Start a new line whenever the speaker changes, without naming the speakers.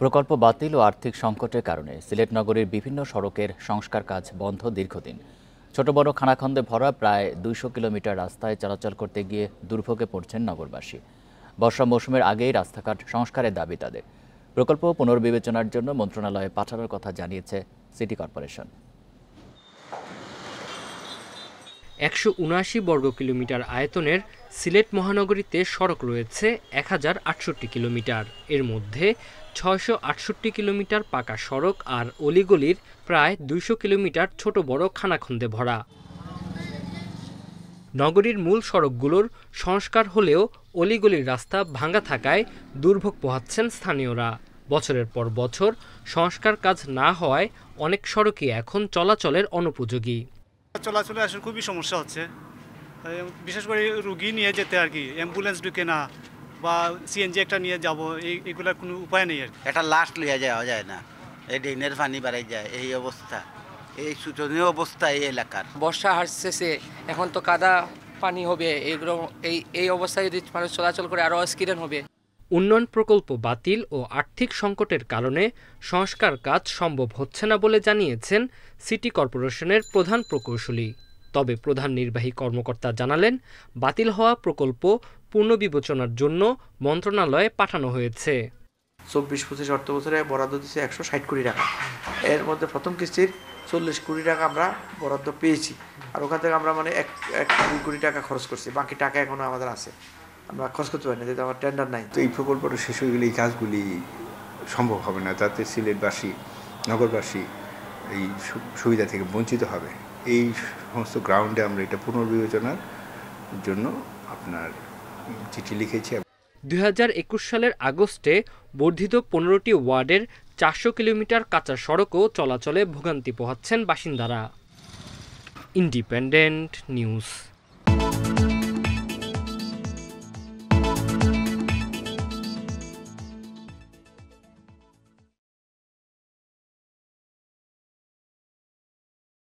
প্রকল্প বাতিল ও আর্থিক সংকটের কারণে সিলেট নগরীর বিভিন্ন সড়কের সংস্কার কাজ বন্ধ দীর্ঘদিন। ছোট বড় খানাখন্দে ভরা প্রায় ২০০ কিলোমিটার রাস্তায় চলাচল করতে গিয়ে দুর্ভোগে পড়ছেন নগরবাসী। বর্ষা মৌসুমের আগেই রাস্তাঘাট সংস্কারের দাবি তাদের। প্রকল্প পুনর্বিবেচনার জন্য মন্ত্রণালয়ে পাঠানোর কথা জানিয়েছে সিটি কর্পোরেশন।
১৭৯ বর্গ কিলোমিটার আয়তনের সিলেট মহানগরীতে সড়ক রয়েছে ১০৬৮ কিলোমিটার। এর মধ্যে ৬৬৮ কিলোমিটার পাকা সড়ক আর অলিগলির প্রায় ২০০ কিলোমিটার ছোট বড় খানাখন্দে ভরা। নগরীর মূল সড়কগুলোর সংস্কার হলেও অলিগলির রাস্তা ভাঙা থাকায় দুর্ভোগ পোহাচ্ছেন স্থানীয়রা। বছরের পর বছর সংস্কার কাজ না হওয়ায় অনেক সড়কই এখন চলাচলের অনুপযোগী।
চলাচলে আসলে খুবই সমস্যা হচ্ছে, বিশেষ করে রুগী নিয়ে যেতে আর কি, অ্যাম্বুলেন্স ঢুকে না বা সিএনজি একটা নিয়ে যাব, এইগুলোর কোনো উপায় নেই আর কি।
এটা লাস্ট লিয়া যাওয়া যায় না, এই ড্রেনের পানি বাড়াই যায়, এই অবস্থা, এই শোচনীয় অবস্থা এই এলাকার।
বর্ষা আসছে, এখন তো কাদা পানি হবে, এগুলো এই অবস্থায় যদি মানুষ চলাচল করে আরও অস্কিরণ হবে।
উন্নয়ন প্রকল্প বাতিল ও আর্থিক সংকটের কারণে সংস্কার কাজ সম্ভব হচ্ছে না বলে জানিয়েছেন সিটি কর্পোরেশনের প্রধান প্রকৌশলী। তবে প্রধান নির্বাহী কর্মকর্তা জানালেন, বাতিল হওয়া প্রকল্প পুনর্বিবেচনার জন্য মন্ত্রণালয়ে পাঠানো হয়েছে।
২৪-২৫ অর্থ বছরে বরাদ্দ দিচ্ছে ১৬০ কোটি টাকা। এর মধ্যে প্রথম কিস্তির ৪০ কোটি টাকা আমরা বরাদ্দ পেয়েছি, আর ওখান থেকে আমরা ১-২ কোটি টাকা খরচ করছি, বাকি টাকা এখনো আমাদের আছে, আমরা খরচ করতে পারি না, যেহেতু আমার টেন্ডার নাই।
তো এই প্রকল্পটা শেষ হয়ে গেলে এই কাজগুলি সম্ভব হবে না, তাতে সিলেটবাসী, নগরবাসী এই সুবিধা থেকে বঞ্চিত হবে। এই সমস্ত গ্রাউন্ডে আমরা এটা পুনর্বিবেচনার জন্য আপনার চিঠি লিখেছি।
২০২১ সালের আগস্টে বর্ধিত ১৫টি ওয়ার্ডের ৪০০ কিলোমিটার কাঁচা সড়কও চলাচলে ভোগান্তি পোহাচ্ছেন বাসিন্দারা। Independent news.